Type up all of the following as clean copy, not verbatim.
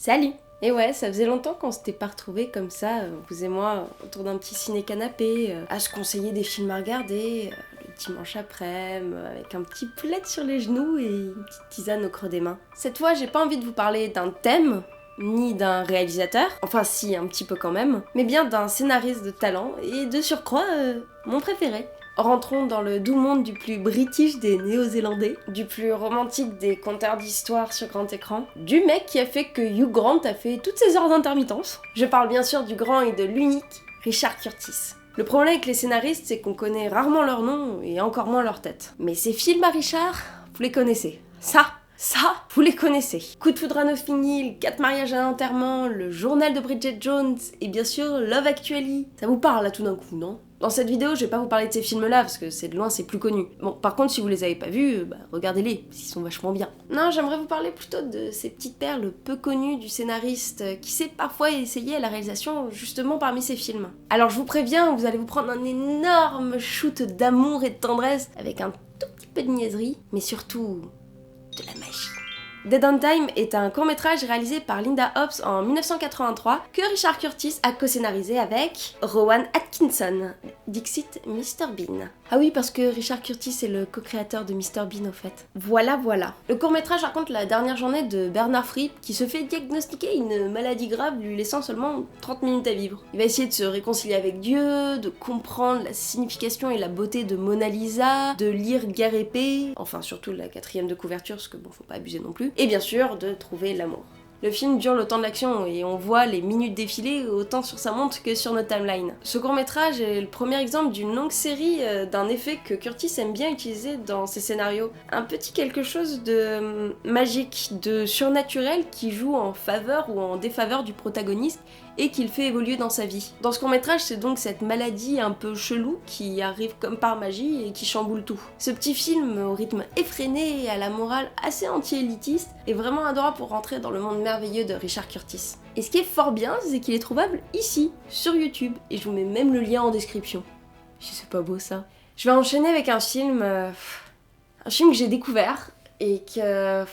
Salut! Et ouais, ça faisait longtemps qu'on s'était pas retrouvés comme ça, vous et moi, autour d'un petit ciné-canapé, à se conseiller des films à regarder, le dimanche après-midi, avec un petit plaid sur les genoux et une petite tisane au creux des mains. Cette fois, j'ai pas envie de vous parler d'un thème, ni d'un réalisateur, enfin si, un petit peu quand même, mais bien d'un scénariste de talent, et de surcroît, mon préféré. Rentrons dans le doux monde du plus british des Néo-Zélandais, du plus romantique des conteurs d'histoire sur grand écran, du mec qui a fait que Hugh Grant a fait toutes ses heures d'intermittence. Je parle bien sûr du grand et de l'unique Richard Curtis. Le problème avec les scénaristes, c'est qu'on connaît rarement leur nom et encore moins leur tête. Mais ces films à Richard, vous les connaissez. Ça, vous les connaissez. Coup de foudre à Notting Hill, 4 mariages à l'enterrement, le journal de Bridget Jones et bien sûr Love Actually. Ça vous parle là tout d'un coup, non ? Dans cette vidéo, je vais pas vous parler de ces films-là parce que c'est de loin c'est plus connu. Bon, par contre, si vous les avez pas vus, regardez-les, parce qu'ils sont vachement bien. Non, j'aimerais vous parler plutôt de ces petites perles peu connues du scénariste qui sait parfois essayer à la réalisation justement parmi ses films. Alors je vous préviens, vous allez vous prendre un énorme shoot d'amour et de tendresse avec un tout petit peu de niaiserie, mais surtout de la magie. Dead on Time est un court-métrage réalisé par Linda Hobbs en 1983 que Richard Curtis a co-scénarisé avec Rowan Atkinson, Dixit Mr Bean. Ah oui, parce que Richard Curtis est le co-créateur de Mr Bean au fait. Voilà. Le court-métrage raconte la dernière journée de Bernard Fripp qui se fait diagnostiquer une maladie grave lui laissant seulement 30 minutes à vivre. Il va essayer de se réconcilier avec Dieu, de comprendre la signification et la beauté de Mona Lisa, de lire Guerre et Paix, enfin surtout la 4e de couverture parce que bon, faut pas abuser non plus, et bien sûr de trouver l'amour. Le film dure le temps de l'action et on voit les minutes défiler autant sur sa montre que sur notre timeline. Ce court-métrage est le premier exemple d'une longue série d'un effet que Curtis aime bien utiliser dans ses scénarios. Un petit quelque chose de magique, de surnaturel qui joue en faveur ou en défaveur du protagoniste et qu'il fait évoluer dans sa vie. Dans ce court-métrage, c'est donc cette maladie un peu chelou qui arrive comme par magie et qui chamboule tout. Ce petit film au rythme effréné et à la morale assez anti-élitiste est vraiment adorable pour rentrer dans le monde merveilleux de Richard Curtis. Et ce qui est fort bien, c'est qu'il est trouvable ici, sur YouTube, et je vous mets même le lien en description. C'est pas beau ça. Je vais enchaîner avec un film que j'ai découvert et que...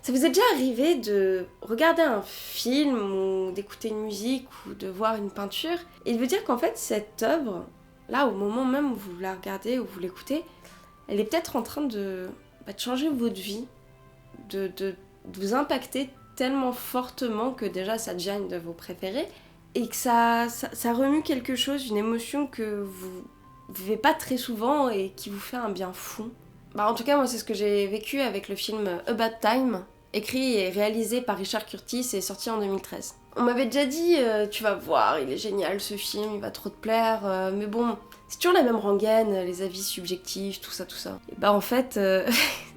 Ça vous est déjà arrivé de regarder un film ou d'écouter une musique ou de voir une peinture et de vous dire qu'en fait cette œuvre, là au moment même où vous la regardez ou vous l'écoutez, elle est peut-être en train de changer votre vie, de vous impacter tellement fortement que déjà ça devient une de vos préférées et que ça remue quelque chose, une émotion que vous vivez pas très souvent et qui vous fait un bien fou. En tout cas moi c'est ce que j'ai vécu avec le film About Time, écrit et réalisé par Richard Curtis et sorti en 2013. On m'avait déjà dit tu vas voir, il est génial ce film, il va trop te plaire, mais bon, c'est toujours la même rengaine, les avis subjectifs, tout ça. Et en fait,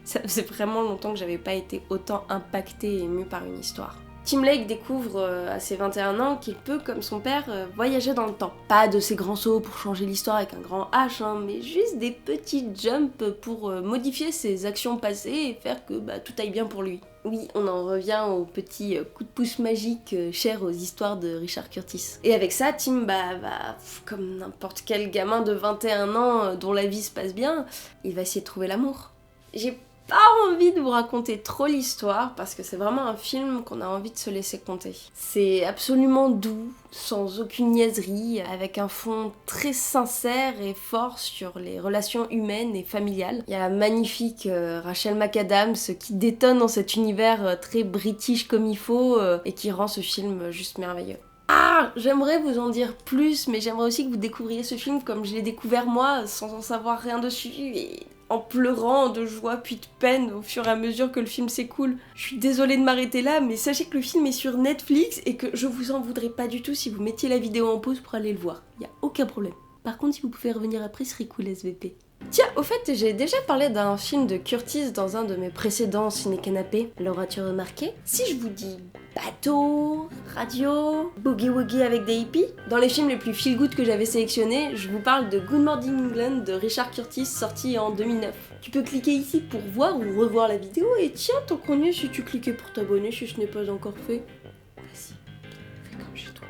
ça faisait vraiment longtemps que j'avais pas été autant impactée et émue par une histoire. Tim Lake découvre à ses 21 ans qu'il peut, comme son père, voyager dans le temps. Pas de ces grands sauts pour changer l'histoire avec un grand H, mais juste des petits jumps pour modifier ses actions passées et faire que tout aille bien pour lui. Oui, on en revient au petit coup de pouce magique cher aux histoires de Richard Curtis. Et avec ça, Tim, comme n'importe quel gamin de 21 ans dont la vie se passe bien, il va essayer de trouver l'amour. J'ai pas envie de vous raconter trop l'histoire parce que c'est vraiment un film qu'on a envie de se laisser conter. C'est absolument doux, sans aucune niaiserie, avec un fond très sincère et fort sur les relations humaines et familiales. Il y a la magnifique Rachel McAdams qui détonne dans cet univers très british comme il faut et qui rend ce film juste merveilleux. J'aimerais vous en dire plus, mais j'aimerais aussi que vous découvriez ce film comme je l'ai découvert moi, sans en savoir rien dessus, et en pleurant de joie puis de peine au fur et à mesure que le film s'écoule. Je suis désolée de m'arrêter là, mais sachez que le film est sur Netflix et que je vous en voudrais pas du tout si vous mettiez la vidéo en pause pour aller le voir. Y a aucun problème. Par contre, si vous pouvez revenir après, ce serait cool, SVP. Tiens, au fait, j'ai déjà parlé d'un film de Curtis dans un de mes précédents ciné-canapés. L'auras-tu remarqué ? Si je vous dis bateau, radio, boogie-woogie avec des hippies, dans les films les plus feel-good que j'avais sélectionnés, je vous parle de Good Morning England de Richard Curtis, sorti en 2009. Tu peux cliquer ici pour voir ou revoir la vidéo, et tiens, tant qu'on y est, si tu cliquais pour t'abonner si ce n'est pas encore fait, vas-y, fais comme chez toi.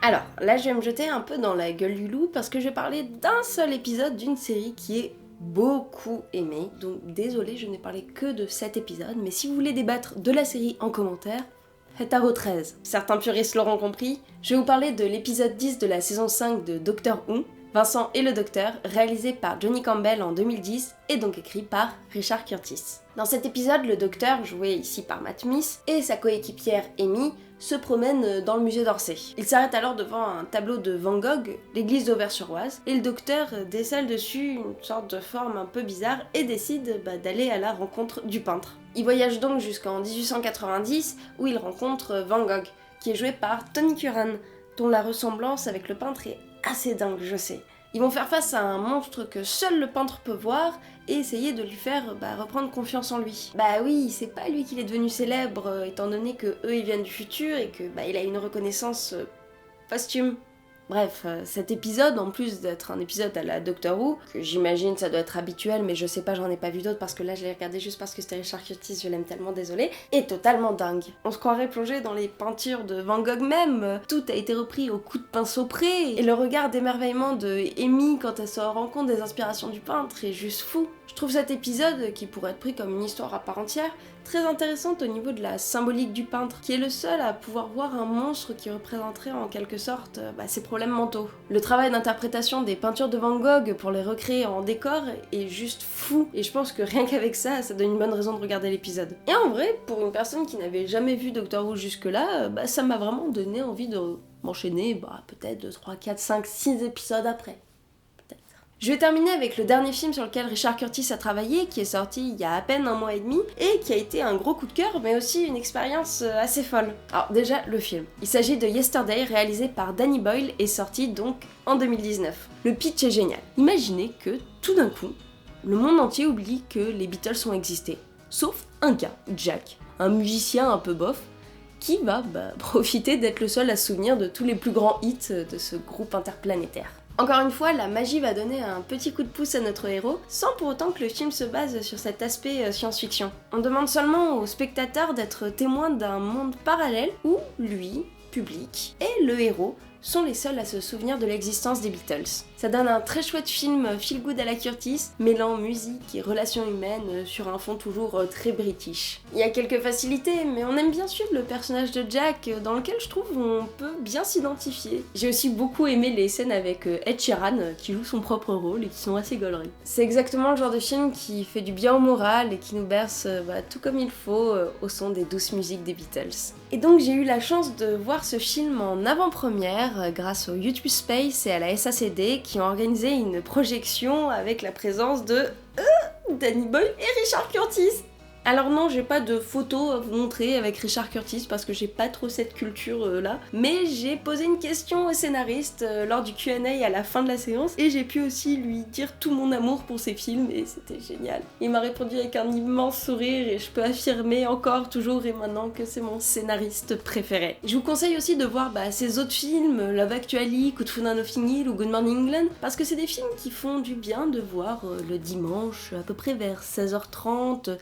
Alors, là je vais me jeter un peu dans la gueule du loup parce que je vais parler d'un seul épisode d'une série qui est beaucoup aimée. Donc désolée, je n'ai parlé que de cet épisode, mais si vous voulez débattre de la série en commentaire, Hetaro 13. Certains puristes l'auront compris, je vais vous parler de l'épisode 10 de la saison 5 de Doctor Who, Vincent et le Docteur, réalisé par Johnny Campbell en 2010 et donc écrit par Richard Curtis. Dans cet épisode, le Docteur, joué ici par Matt Smith, et sa coéquipière Amy se promènent dans le musée d'Orsay. Ils s'arrêtent alors devant un tableau de Van Gogh, l'église d'Auvers-sur-Oise, et le Docteur décèle dessus une sorte de forme un peu bizarre et décide d'aller à la rencontre du peintre. Il voyage donc jusqu'en 1890 où il rencontre Van Gogh, qui est joué par Tony Curran, dont la ressemblance avec le peintre est assez dingue, je sais. Ils vont faire face à un monstre que seul le peintre peut voir et essayer de lui faire reprendre confiance en lui. Bah oui, c'est pas lui qu'il est devenu célèbre, étant donné que eux ils viennent du futur et que il a une reconnaissance posthume. Bref, cet épisode, en plus d'être un épisode à la Doctor Who, que j'imagine ça doit être habituel, mais je sais pas, j'en ai pas vu d'autres parce que là je l'ai regardé juste parce que c'était Richard Curtis, je l'aime tellement, désolée, est totalement dingue. On se croirait plongé dans les peintures de Van Gogh même, tout a été repris au coup de pinceau près, et le regard d'émerveillement de Amy quand elle se rend compte des inspirations du peintre est juste fou. Je trouve cet épisode, qui pourrait être pris comme une histoire à part entière, très intéressante au niveau de la symbolique du peintre, qui est le seul à pouvoir voir un monstre qui représenterait en quelque sorte ses problèmes mentaux. Le travail d'interprétation des peintures de Van Gogh pour les recréer en décor est juste fou, et je pense que rien qu'avec ça, ça donne une bonne raison de regarder l'épisode. Et en vrai, pour une personne qui n'avait jamais vu Doctor Who jusque-là, ça m'a vraiment donné envie de m'enchaîner peut-être 2, 3, 4, 5, 6 épisodes après. Je vais terminer avec le dernier film sur lequel Richard Curtis a travaillé, qui est sorti il y a à peine 1 mois et demi, et qui a été un gros coup de cœur, mais aussi une expérience assez folle. Alors déjà, le film. Il s'agit de Yesterday, réalisé par Danny Boyle, et sorti donc en 2019. Le pitch est génial. Imaginez que, tout d'un coup, le monde entier oublie que les Beatles ont existé. Sauf un gars, Jack, un musicien un peu bof, qui va profiter d'être le seul à se souvenir de tous les plus grands hits de ce groupe interplanétaire. Encore une fois, la magie va donner un petit coup de pouce à notre héros, sans pour autant que le film se base sur cet aspect science-fiction. On demande seulement au spectateur d'être témoin d'un monde parallèle où lui, public, et le héros sont les seuls à se souvenir de l'existence des Beatles. Ça donne un très chouette film feel good à la Curtis, mêlant musique et relations humaines sur un fond toujours très british. Il y a quelques facilités, mais on aime bien suivre le personnage de Jack, dans lequel je trouve on peut bien s'identifier. J'ai aussi beaucoup aimé les scènes avec Ed Sheeran, qui joue son propre rôle et qui sont assez gauleries. C'est exactement le genre de film qui fait du bien au moral et qui nous berce tout comme il faut au son des douces musiques des Beatles. Et donc j'ai eu la chance de voir ce film en avant-première grâce au YouTube Space et à la SACD qui ont organisé une projection avec la présence de Danny Boyle et Richard Curtis. Alors non, j'ai pas de photos à vous montrer avec Richard Curtis parce que j'ai pas trop cette culture là, mais j'ai posé une question au scénariste lors du Q&A à la fin de la séance et j'ai pu aussi lui dire tout mon amour pour ses films et c'était génial. Il m'a répondu avec un immense sourire et je peux affirmer encore, toujours et maintenant que c'est mon scénariste préféré. Je vous conseille aussi de voir ses autres films, Love Actually, Coup de foudre à Notting Hill ou Good Morning England, parce que c'est des films qui font du bien de voir le dimanche à peu près vers 16h30,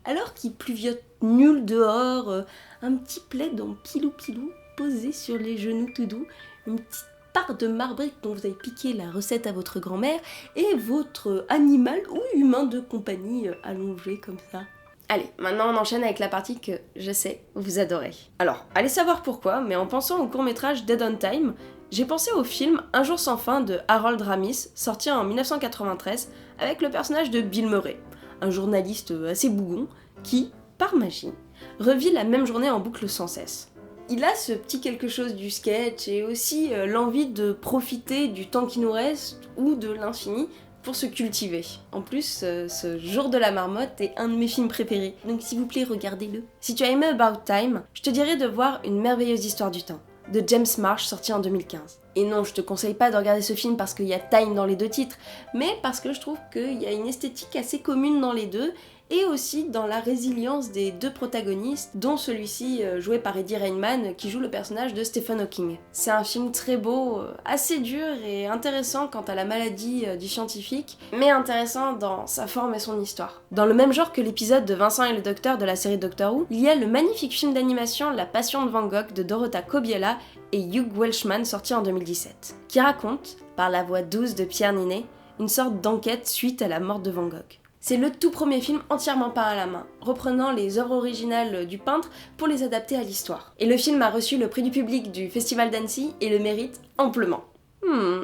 alors qu'il pluviote nul dehors, un petit plaid en pilou-pilou posé sur les genoux tout doux, une petite part de marbré dont vous avez piqué la recette à votre grand-mère et votre animal ou humain de compagnie allongé comme ça. Allez, maintenant on enchaîne avec la partie que, je sais, vous adorez. Alors, allez savoir pourquoi, mais en pensant au court-métrage Dead on Time, j'ai pensé au film Un jour sans fin de Harold Ramis, sorti en 1993, avec le personnage de Bill Murray, un journaliste assez bougon qui, par magie, revit la même journée en boucle sans cesse. Il a ce petit quelque chose du sketch et aussi l'envie de profiter du temps qui nous reste ou de l'infini pour se cultiver. En plus, ce jour de la marmotte est un de mes films préférés, donc s'il vous plaît, regardez-le. Si tu as aimé About Time, je te dirais de voir Une merveilleuse histoire du temps, de James Marsh, sorti en 2015. Et non, je te conseille pas de regarder ce film parce qu'il y a Time dans les deux titres, mais parce que je trouve qu'il y a une esthétique assez commune dans les deux, et aussi dans la résilience des deux protagonistes, dont celui-ci joué par Eddie Redmayne qui joue le personnage de Stephen Hawking. C'est un film très beau, assez dur et intéressant quant à la maladie du scientifique, mais intéressant dans sa forme et son histoire. Dans le même genre que l'épisode de Vincent et le Docteur de la série Doctor Who, il y a le magnifique film d'animation La Passion de Van Gogh de Dorota Kobiela et Hugh Welshman sorti en 2017, qui raconte, par la voix douce de Pierre Ninet, une sorte d'enquête suite à la mort de Van Gogh. C'est le tout premier film entièrement peint à la main, reprenant les œuvres originales du peintre pour les adapter à l'histoire. Et le film a reçu le prix du public du Festival d'Annecy et le mérite amplement.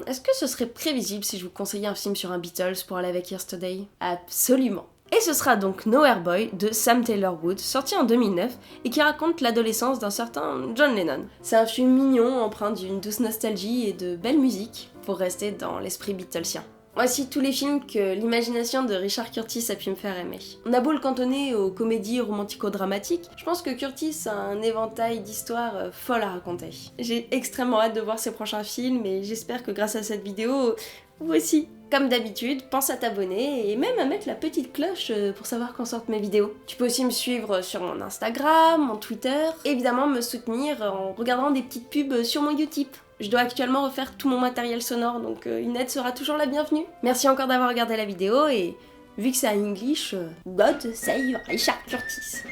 Est-ce que ce serait prévisible si je vous conseillais un film sur un Beatles pour aller avec Yesterday? Absolument. Et ce sera donc Nowhere Boy de Sam Taylor Wood, sorti en 2009 et qui raconte l'adolescence d'un certain John Lennon. C'est un film mignon, empreint d'une douce nostalgie et de belle musique, pour rester dans l'esprit Beatlesien. Voici tous les films que l'imagination de Richard Curtis a pu me faire aimer. On a beau le cantonner aux comédies romantico-dramatiques, je pense que Curtis a un éventail d'histoires folles à raconter. J'ai extrêmement hâte de voir ses prochains films et j'espère que grâce à cette vidéo, vous aussi. Comme d'habitude, pense à t'abonner et même à mettre la petite cloche pour savoir quand sortent mes vidéos. Tu peux aussi me suivre sur mon Instagram, mon Twitter, et évidemment me soutenir en regardant des petites pubs sur mon Utip. Je dois actuellement refaire tout mon matériel sonore, donc une aide sera toujours la bienvenue. Merci encore d'avoir regardé la vidéo et vu que c'est en English, God save Richard Curtis.